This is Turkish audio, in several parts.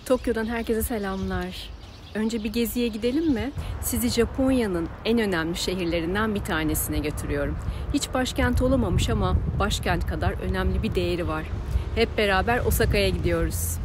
Tokyo'dan herkese selamlar. Önce bir geziye gidelim mi? Sizi Japonya'nın en önemli şehirlerinden bir tanesine götürüyorum. Hiç başkent olamamış ama başkent kadar önemli bir değeri var. Hep beraber Osaka'ya gidiyoruz.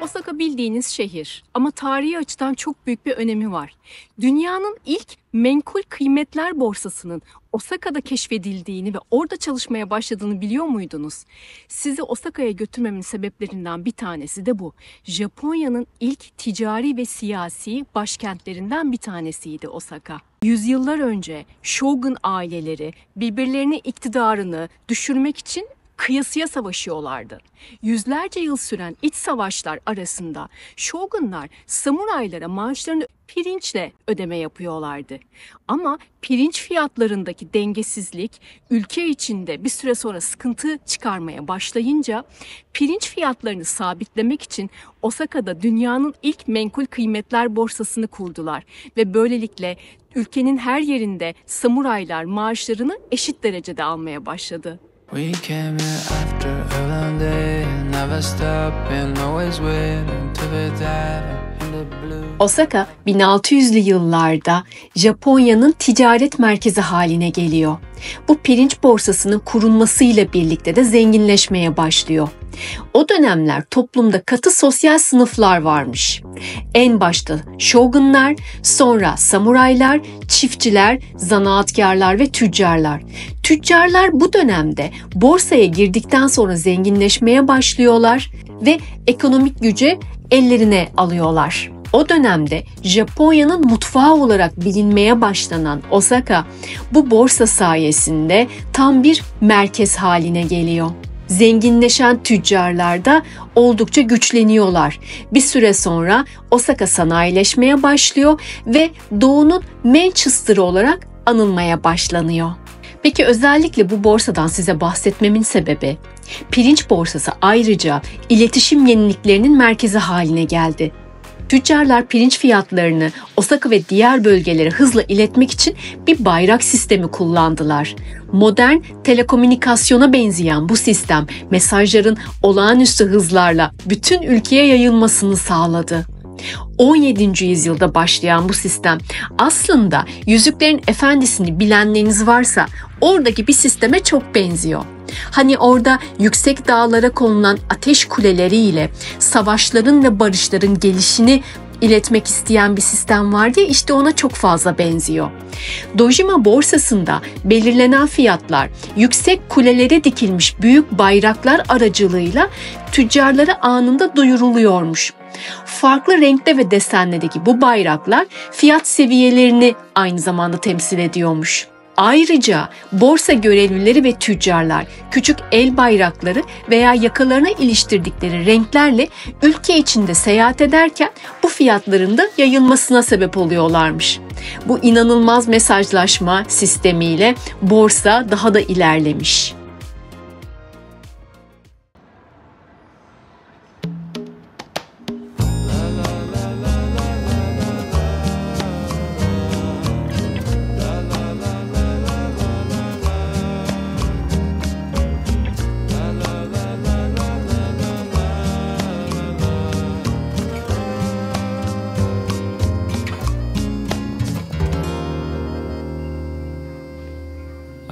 Osaka bildiğiniz şehir ama tarihi açıdan çok büyük bir önemi var. Dünyanın ilk menkul kıymetler borsasının Osaka'da keşfedildiğini ve orada çalışmaya başladığını biliyor muydunuz? Sizi Osaka'ya götürmemin sebeplerinden bir tanesi de bu. Japonya'nın ilk ticari ve siyasi başkentlerinden bir tanesiydi Osaka. Yüzyıllar önce shogun aileleri birbirlerinin iktidarını düşürmek için kıyasıya savaşıyorlardı. Yüzlerce yıl süren iç savaşlar arasında shogunlar samuraylara maaşlarını pirinçle ödeme yapıyorlardı. Ama pirinç fiyatlarındaki dengesizlik ülke içinde bir süre sonra sıkıntı çıkarmaya başlayınca pirinç fiyatlarını sabitlemek için Osaka'da dünyanın ilk menkul kıymetler borsasını kurdular ve böylelikle ülkenin her yerinde samuraylar maaşlarını eşit derecede almaya başladı. We came here after a long day, never stopping, always waiting to be diving in the blue. Osaka 1600'lü yıllarda Japonya'nın ticaret merkezi haline geliyor. Bu pirinç borsasının kurulmasıyla birlikte de zenginleşmeye başlıyor. O dönemler toplumda katı sosyal sınıflar varmış. En başta shogunlar, sonra samuraylar, çiftçiler, zanaatkarlar ve tüccarlar. Tüccarlar bu dönemde borsaya girdikten sonra zenginleşmeye başlıyorlar ve ekonomik gücü ellerine alıyorlar. O dönemde Japonya'nın mutfağı olarak bilinmeye başlanan Osaka, bu borsa sayesinde tam bir merkez haline geliyor. Zenginleşen tüccarlar da oldukça güçleniyorlar. Bir süre sonra Osaka sanayileşmeye başlıyor ve Doğu'nun Manchester'ı olarak anılmaya başlanıyor. Peki özellikle bu borsadan size bahsetmemin sebebi, pirinç borsası ayrıca iletişim yeniliklerinin merkezi haline geldi. Tüccarlar pirinç fiyatlarını Osaka ve diğer bölgelere hızla iletmek için bir bayrak sistemi kullandılar. Modern telekomünikasyona benzeyen bu sistem mesajların olağanüstü hızlarla bütün ülkeye yayılmasını sağladı. 17. yüzyılda başlayan bu sistem aslında Yüzüklerin Efendisi'ni bilenleriniz varsa oradaki bir sisteme çok benziyor. Hani orada yüksek dağlara konulan ateş kuleleriyle savaşların ve barışların gelişini iletmek isteyen bir sistem vardı ya, işte ona çok fazla benziyor. Dojima borsasında belirlenen fiyatlar yüksek kulelere dikilmiş büyük bayraklar aracılığıyla tüccarlara anında duyuruluyormuş. Farklı renkte ve desenlerdeki bu bayraklar fiyat seviyelerini aynı zamanda temsil ediyormuş. Ayrıca borsa görevlileri ve tüccarlar küçük el bayrakları veya yakalarına iliştirdikleri renklerle ülke içinde seyahat ederken bu fiyatların da yayılmasına sebep oluyorlarmış. Bu inanılmaz mesajlaşma sistemiyle borsa daha da ilerlemiş.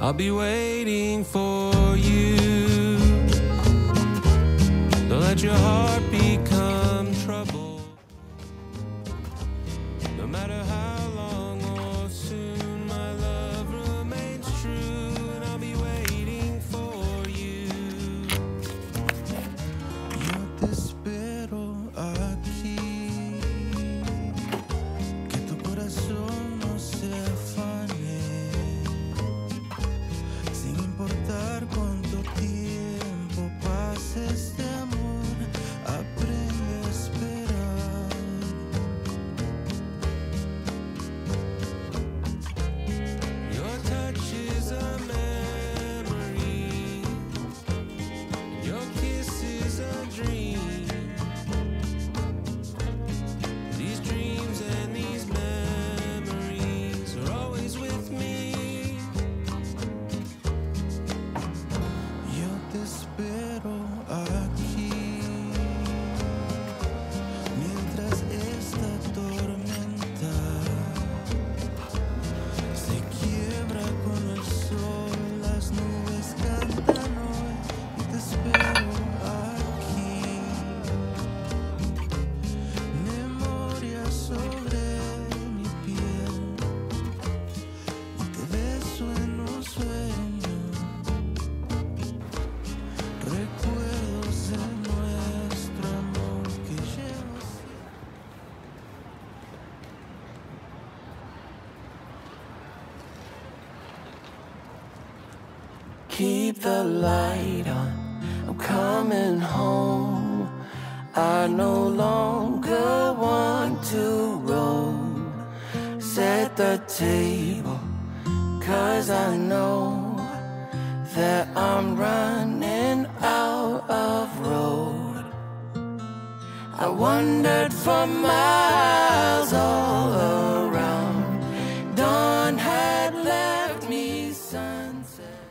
I'll be waiting for you. Don't let your heart become trouble. No matter how long or soon, my love remains true, and I'll be waiting for you. Yo te espero aquí, que tu corazón no se afane. Sin importar cuánto tiempo pase. keep the light on. I'm coming home. I no longer want to roam. Set the table, 'cause I know that I'm running out of road. I wandered for miles all around. Dawn had left me sunset.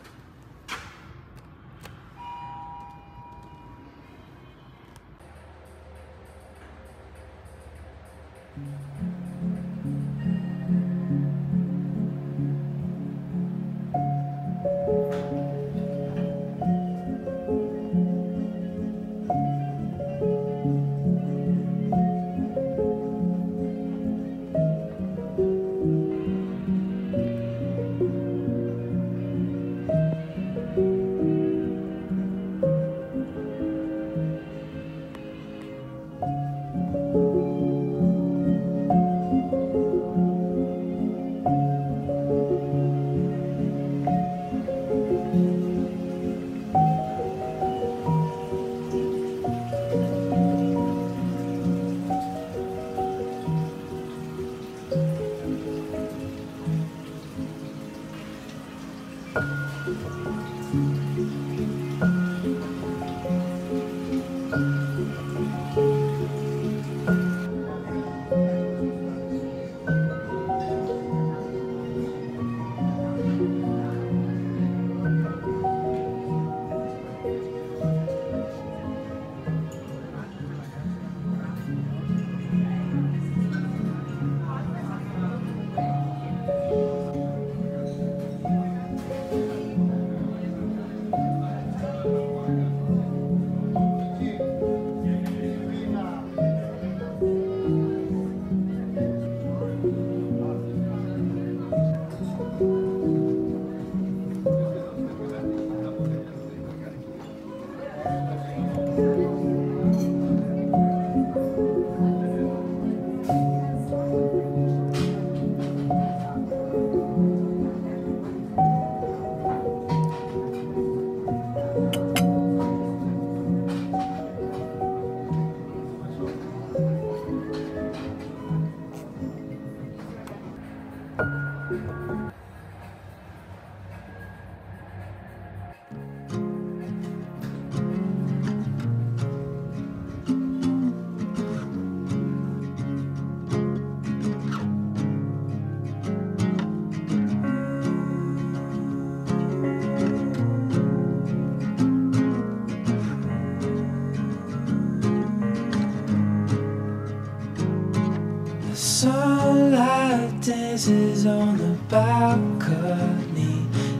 Sunlight dances on the balcony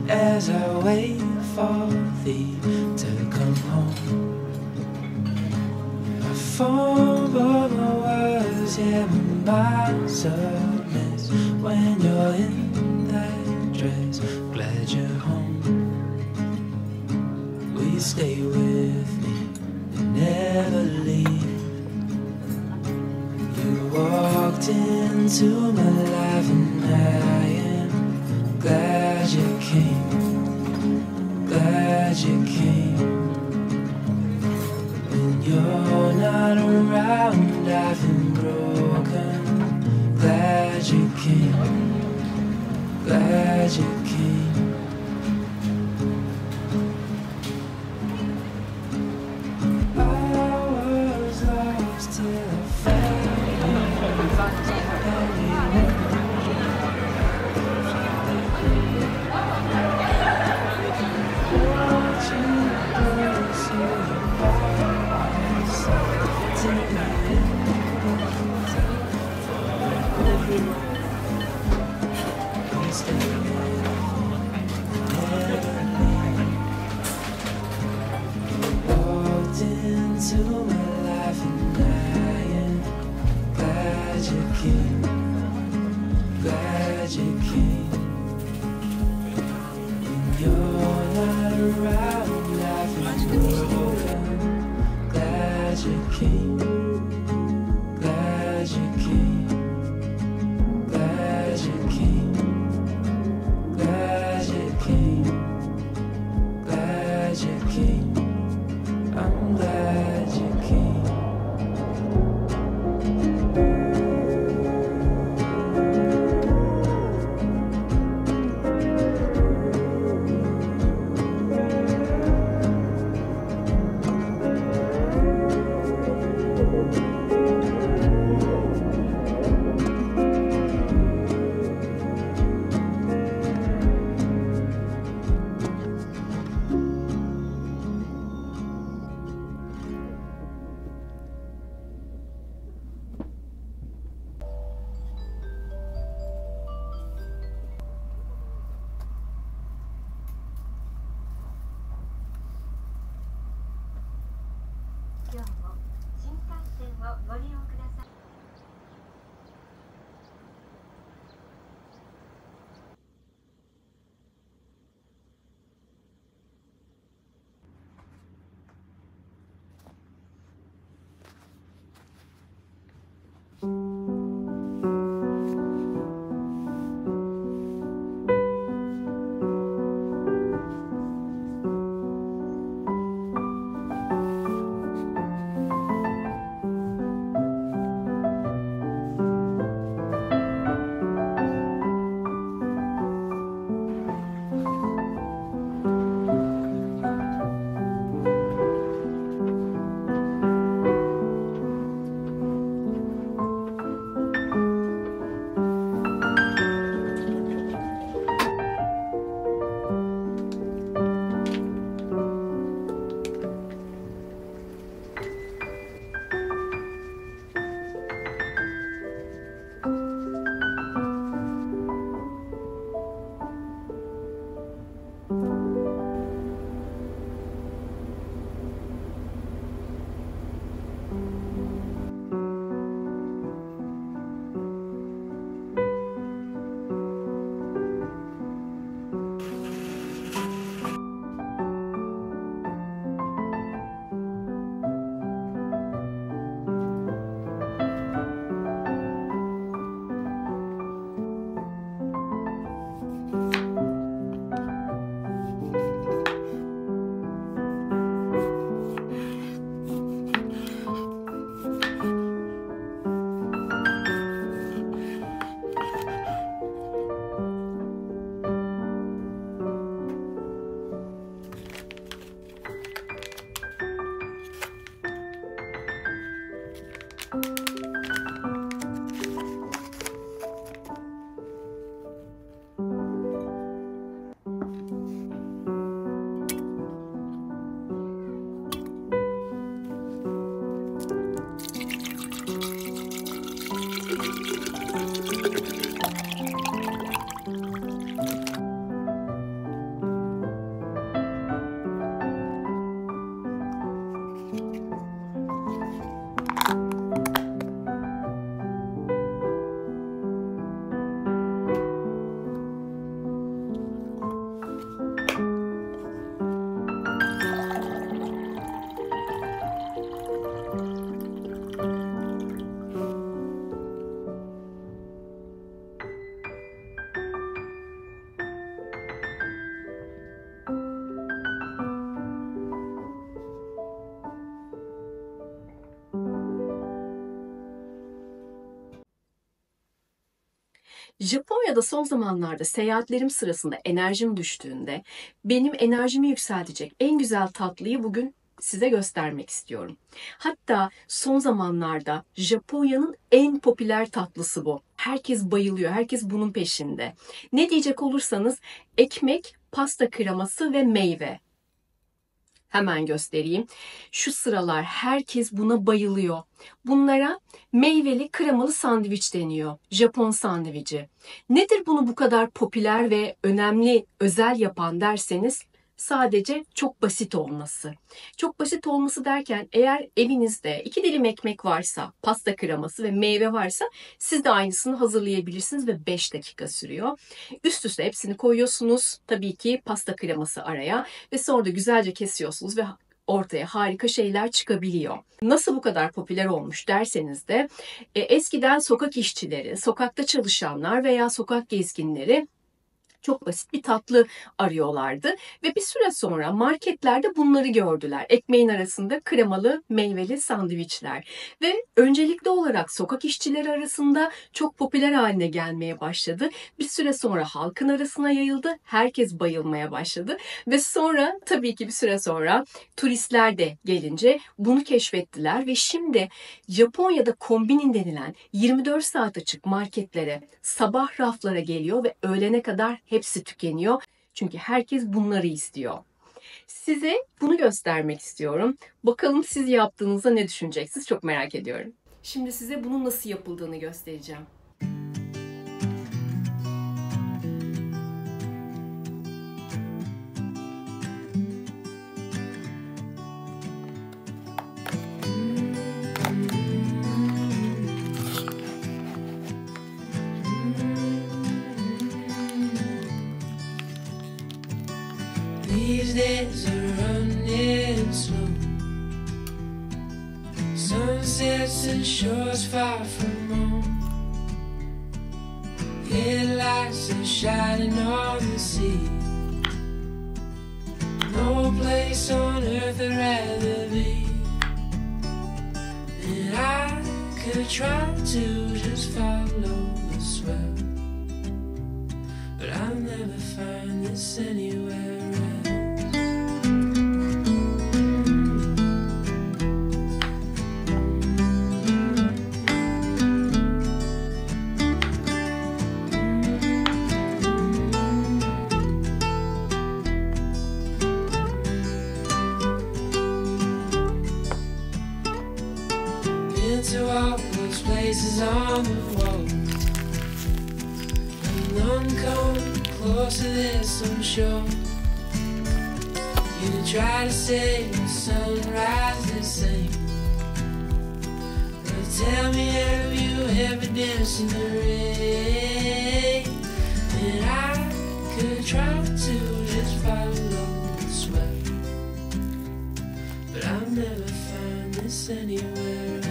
as I wait for thee to come home. I fumble my words, yeah, my mind's a mess when you're in that dress. Glad you're home. Will you stay with me and never leave? Walked into my life and I am glad you came, glad you came. When you're not around I've been broken. Glad you came, glad you came. I was lost till I found. Walked into my life and I am glad you came, glad you came. When you're not around, I've been broken. Glad you came, glad you came, glad you came, glad you came, Japonya'da son zamanlarda seyahatlerim sırasında enerjim düştüğünde benim enerjimi yükseltecek en güzel tatlıyı bugün size göstermek istiyorum. Hatta son zamanlarda Japonya'nın en popüler tatlısı bu. Herkes bayılıyor, herkes bunun peşinde. Ne diyecek olursanız ekmek, pasta kreması ve meyve. Hemen göstereyim. Şu sıralar herkes buna bayılıyor. Bunlara meyveli kremalı sandviç deniyor. Japon sandviçi. Nedir bunu bu kadar popüler ve önemli, özel yapan derseniz sadece çok basit olması. Çok basit olması derken eğer evinizde 2 dilim ekmek varsa, pasta kreması ve meyve varsa siz de aynısını hazırlayabilirsiniz ve 5 dakika sürüyor. Üst üste hepsini koyuyorsunuz. Tabii ki pasta kreması araya ve sonra da güzelce kesiyorsunuz ve ortaya harika şeyler çıkabiliyor. Nasıl bu kadar popüler olmuş derseniz de eskiden sokak işçileri, sokakta çalışanlar veya sokak gezginleri çok basit bir tatlı arıyorlardı ve bir süre sonra marketlerde bunları gördüler. Ekmeğin arasında kremalı meyveli sandviçler ve öncelikli olarak sokak işçileri arasında çok popüler haline gelmeye başladı. Bir süre sonra halkın arasına yayıldı. Herkes bayılmaya başladı ve sonra tabii ki bir süre sonra turistler de gelince bunu keşfettiler ve şimdi Japonya'da kombinin denilen 24 saat açık marketlere, sabah raflara geliyor ve öğlene kadar hepsi tükeniyor. Çünkü herkes bunları istiyor. Size bunu göstermek istiyorum. Bakalım siz yaptığınızda ne düşüneceksiniz? Çok merak ediyorum. Şimdi size bunun nasıl yapıldığını göstereceğim. days are running slow. Sunsets and shores far from home. Headlights are shining on the sea. No place on earth I'd rather be. And I could try to just follow the swell, but I'll never find this anywhere else. To all those places on the wall, and none come close to this, I'm sure. You try to say the sunrise the same, but tell me, have you ever danced in the rain? And I could try to just follow the swell, but I'll never find this anywhere else.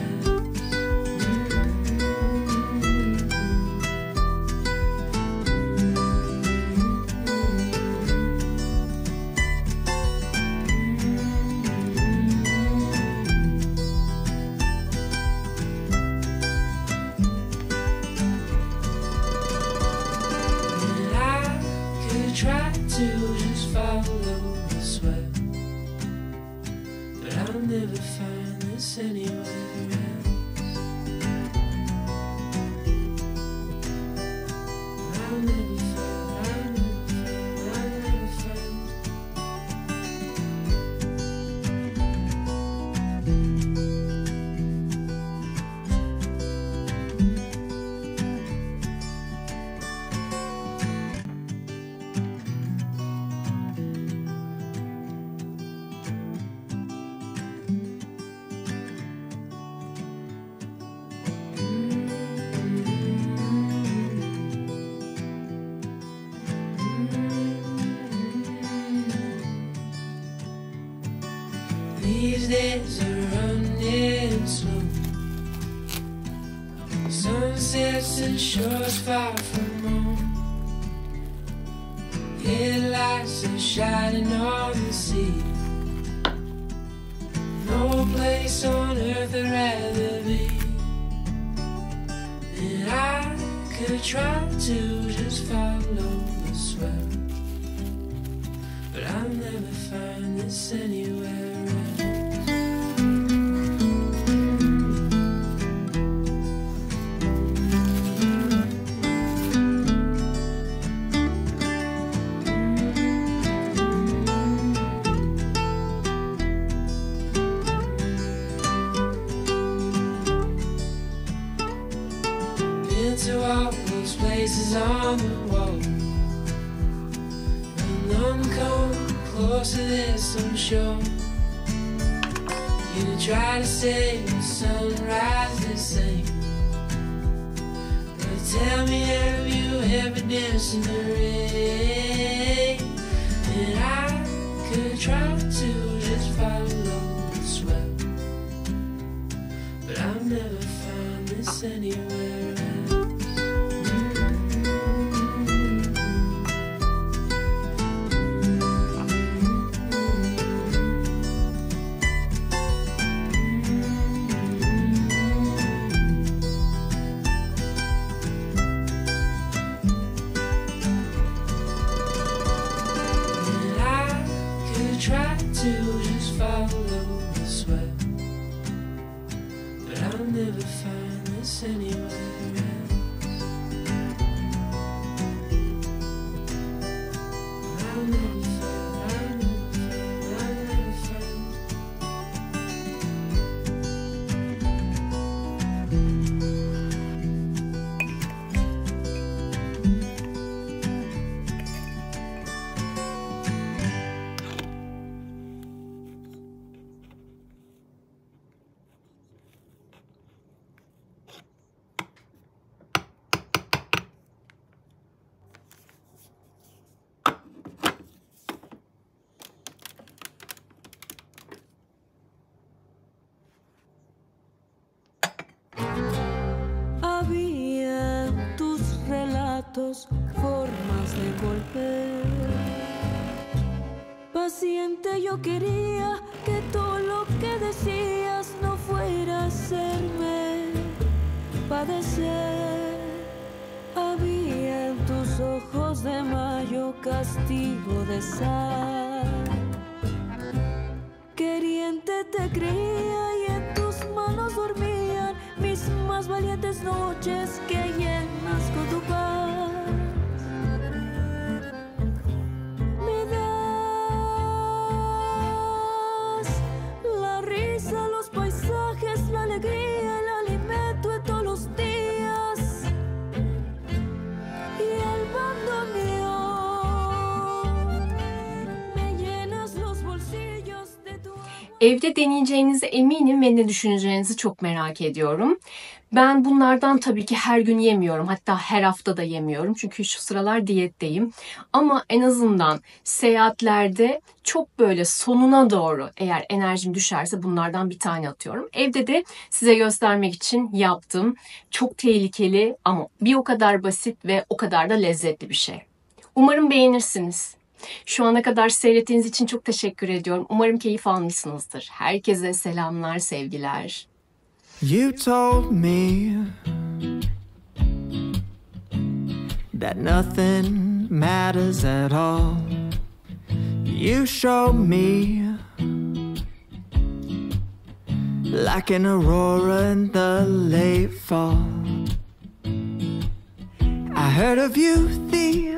Try to just follow the swell, but I'll never find this anywhere else. I'll never find, I'll never find. These days are running slow. Sunsets and shores far from home. Headlights are shining on the sea. No place on earth I'd rather be. And I could try to just follow the swell, but I'll never find this anywhere else. To all those places on the wall, and none come close to this, I'm sure. You try to say the sunrise the same, but tell me, have you ever danced in the rain? And I could try to just follow the swell, but I'll never find this anywhere else. Try to just follow the swell, but I'll never find this anywhere else. I'll never find, I'll never find. volver. Paciente yo quería que todo lo que decías no fuera hacerme padecer. Había en tus ojos de mayo castigo de sal. Queriente te creía y en tus manos dormían mis más valientes noches que llenas con tu paz. Me das la risa, los paisajes, la alegría, el alimento de todos los días. Y el bandoneón me llenas los bolsillos de tu agua. Evde deneyeceğinize eminim ve ne düşüneceğinizi çok merak ediyorum. Ben bunlardan tabii ki her gün yemiyorum. Hatta her hafta da yemiyorum. Çünkü şu sıralar diyetteyim. Ama en azından seyahatlerde çok böyle sonuna doğru eğer enerjim düşerse bunlardan bir tane atıyorum. Evde de size göstermek için yaptım. Çok tehlikeli ama bir o kadar basit ve o kadar da lezzetli bir şey. Umarım beğenirsiniz. Şu ana kadar seyrettiğiniz için çok teşekkür ediyorum. Umarım keyif almışsınızdır. Herkese selamlar, sevgiler. You told me that nothing matters at all. You showed me like an aurora in the late fall. I heard of you the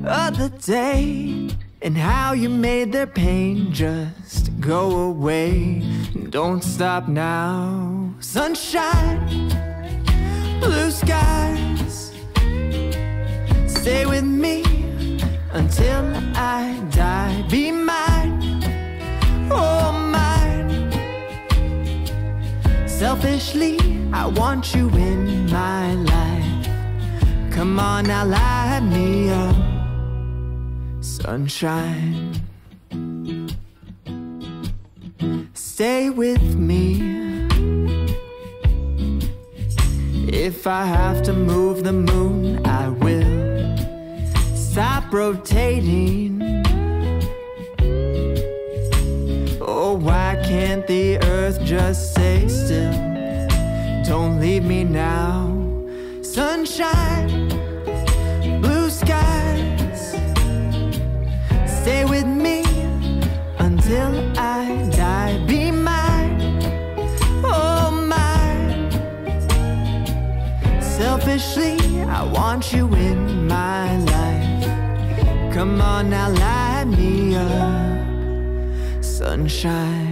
other day and how you made their pain just go away. Don't stop now. Sunshine, blue skies, stay with me until I die. Be mine, oh mine. Selfishly, I want you in my life. Come on now, light me up. Sunshine, stay with me. If I have to move the moon, I will. Stop rotating. Oh, why can't the earth just stay still? Don't leave me now. Sunshine, blue skies, stay with me until I die. Be mine, oh mine. Selfishly, I want you in my life. Come on now, light me up. Sunshine.